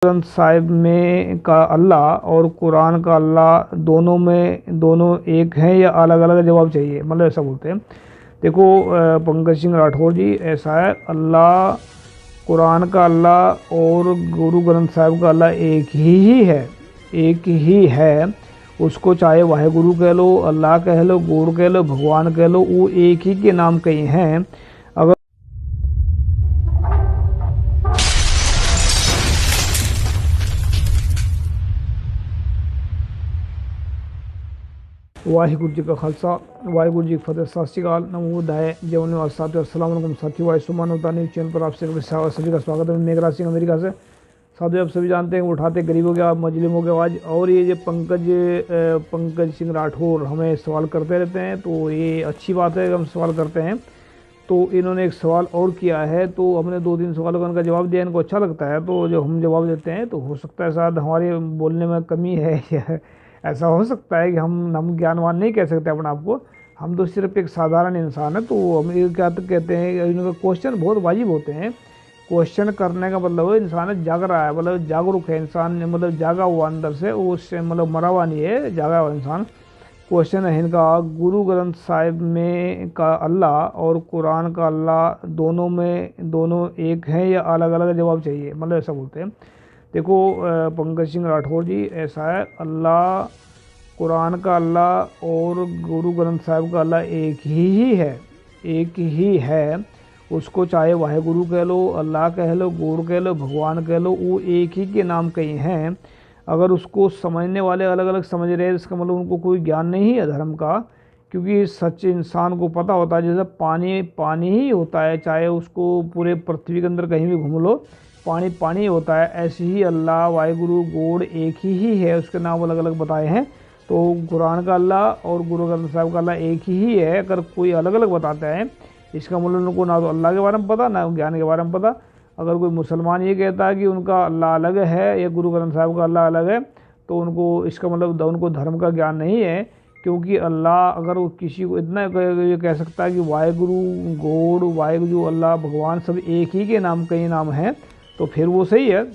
ग्रंथ साहिब में का अल्लाह और कुरान का अल्लाह दोनों एक हैं या अलग अलग जवाब चाहिए, मतलब ऐसा बोलते हैं। देखो पंकज सिंह राठौर जी, ऐसा है, अल्लाह, कुरान का अल्लाह और गुरु ग्रंथ साहिब का अल्लाह एक ही है। उसको चाहे वाहेगुरु कह लो, अल्लाह कह लो, गुरु कह लो, भगवान कह लो, वो एक ही के नाम कई हैं। अगर वाहिगुरु जी का खालसा, वाहिगुरु जी की फतेह। सत श्री अकाल, नमो बुद्धाय, जय निवास साथियों, अस्सलाम वालेकुम साथियों। वायुमान न्यूज़ चैनल पर आप सभी का स्वागत है। मेघराज सिंह अमेरिका से। साथियों, आप सभी जानते हैं उठाते गरीबों के मजलूमों की आवाज़। और ये जो पंकज सिंह राठौर हमें सवाल करते रहते हैं, तो ये अच्छी बात है कि हम सवाल करते हैं। तो इन्होंने एक सवाल और किया है, तो हमने 2-3 सवालों का उनका जवाब दिया, इनको अच्छा लगता है, तो जो हम जवाब देते हैं, तो हो सकता है शायद हमारे बोलने में कमी है या ऐसा हो सकता है कि हम ज्ञानवान नहीं कह सकते अपने आप को। हम तो सिर्फ एक साधारण इंसान है। तो हम ये क्या तो कहते हैं, इनका क्वेश्चन बहुत वाजिब होते हैं। क्वेश्चन करने का मतलब इंसान जाग रहा है, मतलब जागरूक है इंसान, मतलब जागा हुआ अंदर से, उससे मतलब मरा हुआ नहीं है, जागा हुआ इंसान। क्वेश्चन है इनका, गुरु ग्रंथ साहिब में का अल्लाह और कुरान का अल्लाह दोनों एक हैं या अलग अलग जवाब चाहिए, मतलब ऐसा बोलते हैं। देखो पंकज सिंह राठौर जी, ऐसा है, अल्लाह, कुरान का अल्लाह और गुरु ग्रंथ साहिब का अल्लाह एक ही है। उसको चाहे वाहेगुरु कह लो, अल्लाह कह लो, गुरु कह लो, भगवान कह लो, वो एक ही के नाम कई हैं। अगर उसको समझने वाले अलग अलग समझ रहे हैं, इसका मतलब उनको कोई ज्ञान नहीं है धर्म का। क्योंकि सच्चे इंसान को पता होता है, जैसे पानी पानी ही होता है, चाहे उसको पूरे पृथ्वी के अंदर कहीं भी घूम लो, पानी पानी होता है। ऐसे ही अल्लाह, वाहेगुरु, गॉड एक ही है, उसके नाम अलग अलग बताए हैं। तो कुरान का अल्लाह और गुरु ग्रंथ साहिब का अल्लाह एक ही है। अगर कोई अलग अलग बताता है, इसका मतलब उनको ना तो अल्लाह के बारे में पता, ना ज्ञान के बारे में पता। अगर कोई मुसलमान ये कहता है कि उनका अल्लाह अलग है या गुरु ग्रंथ साहिब का अल्लाह अलग है, तो उनको इसका मतलब उनको धर्म का ज्ञान नहीं है। क्योंकि अल्लाह, अगर वो किसी को इतना ये कह सकता है कि वाहेगुरु, गॉड, वाहेगुरु, अल्लाह, भगवान सब एक ही के नाम कई नाम हैं, तो फिर वो सही है।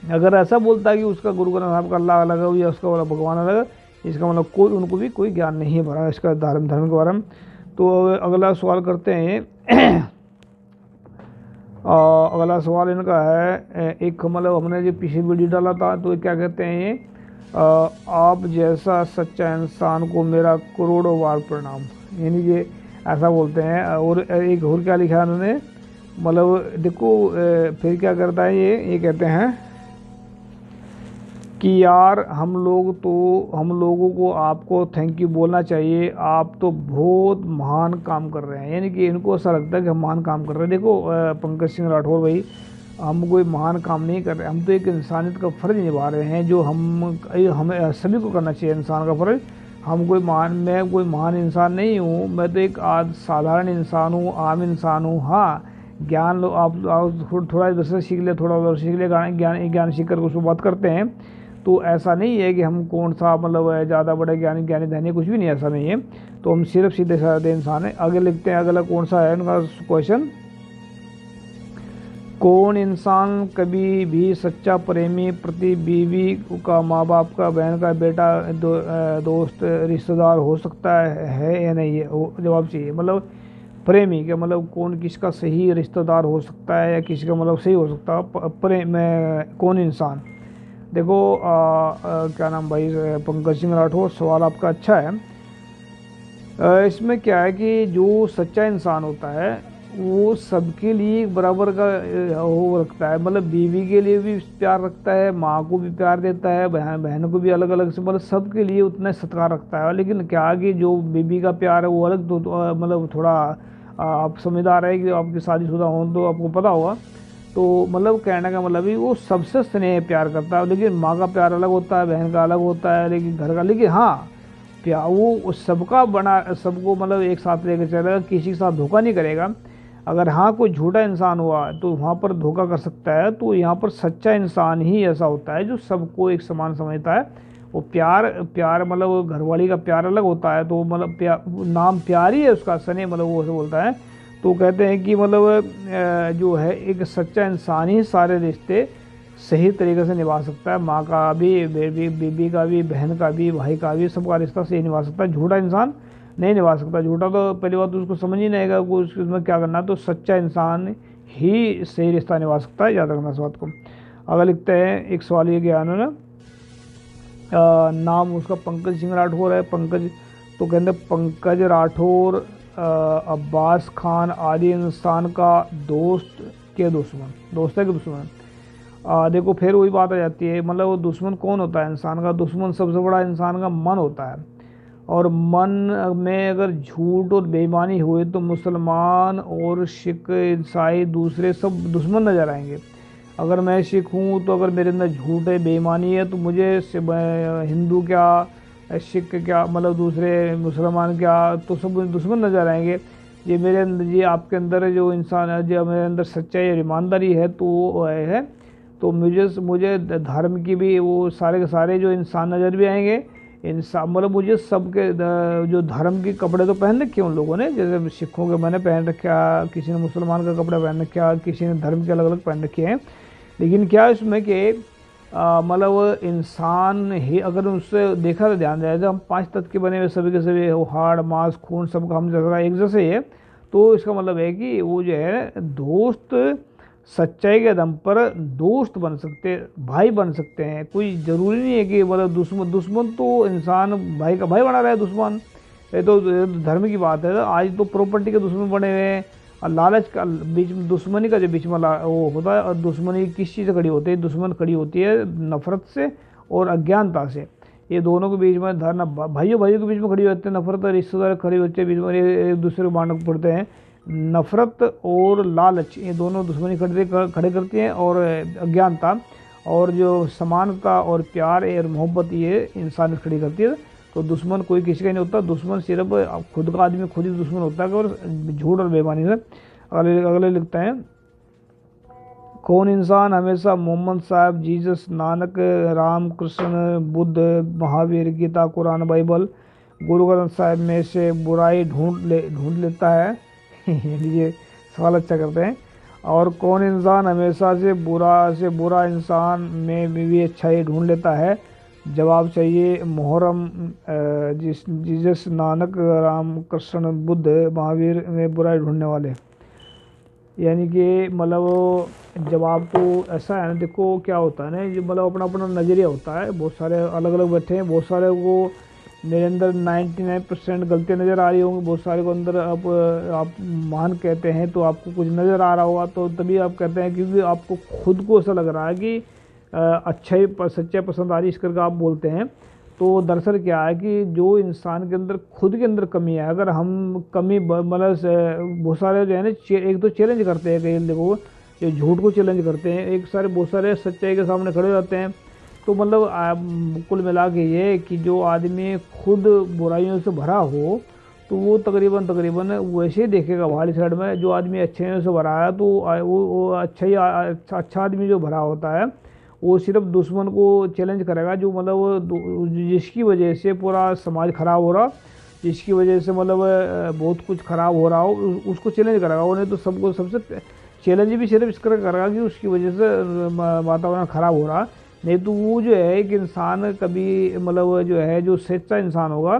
अगर ऐसा बोलता है कि उसका गुरु ग्रंथ साहिब का अल्लाह अलग है या उसका भगवान अलग है, इसका मतलब उनको भी कोई ज्ञान नहीं है भरा इसका धर्म के बारे में। तो अगला सवाल करते हैं। अगला सवाल इनका है, एक मतलब हमने जो पिछली वीडियो डाला था, तो क्या कहते हैं ये, आप जैसा सच्चा इंसान को मेरा करोड़ों बार प्रणाम, यानी कि ऐसा बोलते हैं। और एक और क्या लिखा है उन्होंने, मतलब देखो फिर क्या करता है ये कहते हैं कि यार हम लोगों को आपको थैंक यू बोलना चाहिए, आप तो बहुत महान काम कर रहे हैं। यानी कि इनको ऐसा लगता है कि हम महान काम कर रहे हैं। देखो पंकज सिंह राठौर भाई, हम कोई महान काम नहीं कर रहे, हम तो एक इंसानियत का फ़र्ज निभा रहे हैं, जो हमें सभी को करना चाहिए इंसान का फ़र्ज। मैं कोई महान इंसान नहीं हूँ, मैं तो एक साधारण इंसान हूँ, आम इंसान हूँ। हाँ, ज्ञान लो, आप थोड़ा इधर से सीख ले, थोड़ा उधर सीख ले, ज्ञान सीख कर उसको बात करते हैं। तो ऐसा नहीं है कि हम कौन सा मतलब ज़्यादा बड़े ज्ञानी धनी, कुछ भी नहीं, ऐसा नहीं है। तो हम सिर्फ सीधे साधे इंसान हैं। आगे लिखते हैं, अगला कौन सा है उनका क्वेश्चन, कौन इंसान कभी भी सच्चा प्रेमी, पति, बीवी का, माँ बाप का, बहन का बेटा, दोस्त, रिश्तेदार हो सकता है या नहीं है, जवाब चाहिए। मतलब प्रेमी का मतलब कौन, किसका सही रिश्तेदार हो सकता है या किसी का मतलब सही हो सकता है, कौन इंसान। देखो क्या नाम भाई, पंकज सिंह राठौर, सवाल आपका अच्छा है। इसमें क्या है कि जो सच्चा इंसान होता है वो सबके लिए बराबर का वो रखता है, मतलब बीवी के लिए भी प्यार रखता है, माँ को भी प्यार देता है, बहन को भी अलग अलग से, मतलब सबके लिए उतना सत्कार रखता है। लेकिन क्या कि जो बीवी का प्यार है वो अलग, तो मतलब थोड़ा आप समझदार है कि आपकी शादीशुदा हो तो आपको पता होगा। तो मतलब कहने का मतलब ही वो सबसे स्नेह प्यार करता है। लेकिन माँ का प्यार अलग होता है, बहन का अलग होता है, लेकिन घर का, लेकिन हाँ प्यार वो सबका बना, सबको मतलब एक साथ लेकर चलेगा, किसी के साथ धोखा नहीं करेगा। अगर हाँ कोई झूठा इंसान हुआ तो वहाँ पर धोखा कर सकता है। तो यहाँ पर सच्चा इंसान ही ऐसा होता है जो सबको एक समान समझता है। वो प्यार मतलब घरवाली का प्यार अलग होता है, तो मतलब नाम प्यार ही है उसका, स्नेह, मतलब वो ऐसे बोलता है। तो कहते हैं कि मतलब जो है एक सच्चा इंसान ही सारे रिश्ते सही तरीके से निभा सकता है। माँ का भी, बीबी का भी, बहन का भी, भाई का भी, सबका रिश्ता सही निभा सकता है। झूठा इंसान नहीं निभा सकता। झूठा तो पहली बात तो उसको समझ ही नहीं आएगा कि उसमें क्या करना है। तो सच्चा इंसान ही सही रिश्ता निभा सकता है, याद रखना इस बात को। अगर लिखते हैं एक सवाल ये किया उन्होंने, नाम उसका पंकज सिंह राठौर है। पंकज तो कहते पंकज राठौर अब्बास खान आदि इंसान का दोस्त के दुश्मन, दोस्त है कि दुश्मन। देखो फिर वही बात आ जाती है, मतलब वो दुश्मन कौन होता है इंसान का? दुश्मन सबसे बड़ा इंसान का मन होता है। और मन में अगर झूठ और बेईमानी हुए तो मुसलमान और सिख, ईसाई, दूसरे सब दुश्मन नज़र आएंगे। अगर मैं सिख हूँ तो अगर मेरे अंदर झूठ है, बेईमानी है, तो मुझे हिंदू क्या, सिख क्या, मतलब दूसरे मुसलमान क्या, तो सब दुश्मन नज़र आएंगे। ये मेरे अंदर, ये आपके अंदर जो इंसान है, जो मेरे अंदर सच्चाई और ईमानदारी है तो वो है, तो मुझे धर्म की भी वो सारे के सारे जो इंसान नज़र भी आएंगे। इंसान मतलब मुझे सबके जो धर्म के कपड़े तो पहन रखे उन लोगों ने, जैसे सिखों के मैंने पहन रखा, किसी ने मुसलमान का कपड़ा पहन रखा, किसी ने धर्म के अलग अलग पहन रखे हैं। लेकिन क्या इसमें कि मतलब इंसान ही अगर उससे देखा तो ध्यान जाए, जब हम 5 तत्व के बने हुए सभी के सभी हाड़ मांस खून सबका हम जगह एक जैसे ही है, तो इसका मतलब है कि वो जो है दोस्त सच्चाई के दम पर दोस्त बन सकते, भाई बन सकते हैं। कोई ज़रूरी नहीं है कि मतलब दुश्मन तो इंसान भाई का भाई बना रहा है दुश्मन, ये तो धर्म की बात है। आज तो प्रॉपर्टी के दुश्मन बने हुए हैं, और लालच का बीच में दुश्मनी का जो बीच में वो होता है। और दुश्मनी किस चीज़ से खड़ी होती है? दुश्मन खड़ी होती है नफ़रत से और अज्ञानता से। ये दोनों के बीच में धरना, भाइयों के बीच में खड़ी होती है नफ़रत, और रिश्तेदार खड़ी होती है बीच में, एक दूसरे को बांट पड़ते हैं। नफ़रत और लालच ये दोनों दुश्मनी खड़े करती हैं, और अज्ञानता और जो समानता और प्यार और मोहब्बत ये इंसान खड़ी करती है। तो दुश्मन कोई किसी का नहीं होता, दुश्मन सिर्फ खुद का आदमी खुद ही दुश्मन होता है, और झूठ और बेईमानी से। अगले लिखते हैं, कौन इंसान हमेशा मोहम्मद साहब, जीसस, नानक, राम, कृष्ण, बुद्ध, महावीर, गीता, कुरान, बाइबल, गुरु ग्रंथ साहिब में से बुराई ढूंढ लेता है? ये सवाल अच्छा करते हैं। और कौन इंसान हमेशा से बुरा इंसान में भी अच्छाई ढूंढ लेता है? जवाब चाहिए मुहर्रम, जीसस, नानक, राम, कृष्ण, बुद्ध, महावीर में बुराई ढूंढने वाले। यानी कि मतलब जवाब तो ऐसा है ना, देखो क्या होता है ना, ये मतलब अपना अपना नज़रिया होता है। बहुत सारे अलग अलग बैठे हैं, बहुत सारे को मेरे अंदर 99% गलतियाँ नज़र आ रही होंगी, बहुत सारे को अंदर आप महान कहते हैं तो आपको कुछ नज़र आ रहा होगा, तो तभी आप कहते हैं, क्योंकि आपको खुद को ऐसा लग रहा है कि अच्छाई सच्चाई पसंद आ रही, इस करके आप बोलते हैं। तो दरअसल क्या है कि जो इंसान के अंदर खुद के अंदर कमी है, अगर हम कमी मतलब बहुत सारे जो है ना, एक तो चैलेंज करते हैं, कई देखो जो झूठ को चैलेंज करते हैं, एक सारे बहुत सारे सच्चाई के सामने खड़े हो जाते हैं। तो मतलब कुल मिला के ये कि जो आदमी खुद बुराइयों से भरा हो तो वो तकरीबन वैसे ही देखेगा वाली साइड में। जो आदमी अच्छाइयों से भरा है तो वो अच्छा आदमी जो भरा होता है वो सिर्फ दुश्मन को चैलेंज करेगा, जो मतलब जिसकी वजह से पूरा समाज खराब हो रहा, जिसकी वजह से मतलब बहुत कुछ खराब हो रहा हो, उसको चैलेंज करेगा वो। नहीं तो सबको सबसे चैलेंज भी सिर्फ इस करके करेगा कि उसकी वजह से वातावरण खराब हो रहा। नहीं तो वो जो है एक इंसान कभी मतलब जो है जो सच्चा इंसान होगा,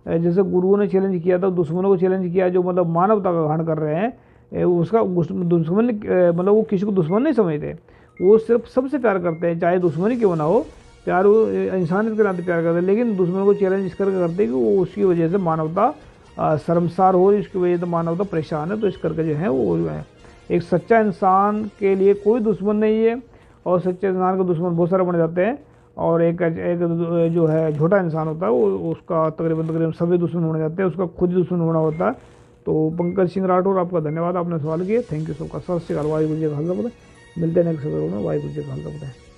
जैसे गुरुओं ने चैलेंज किया था, दुश्मनों को चैलेंज किया जो मतलब मानवता का घाण कर रहे हैं, उसका दुश्मन मतलब वो किसी को दुश्मन नहीं समझते, वो सिर्फ सबसे प्यार करते हैं, चाहे दुश्मनी क्यों ना हो, प्यार वो इंसानियत के नाते प्यार करते हैं। लेकिन दुश्मनों को चैलेंज इस करके करते हैं कि वो उसकी वजह से मानवता शर्मसार हो, इसकी वजह से मानवता परेशान है। तो इस करके जो है वो जो है एक सच्चा इंसान के लिए कोई दुश्मन नहीं है, और सच्चे इंसान के दुश्मन बहुत सारे बन जाते हैं। और एक जो है झूठा इंसान होता है वो उसका तकरीबन सभी दुश्मन बन जाते हैं, उसका खुद दुश्मन होना होता है। तो पंकज सिंह राठौर आपका धन्यवाद, आपने सवाल किए, थैंक यू सबका। सत श्री अकाल, वाहिगुरू जी का खालसा, मिलते हैं नेक्स्ट वीडियो में, वाहिगुरू जी का खालसा।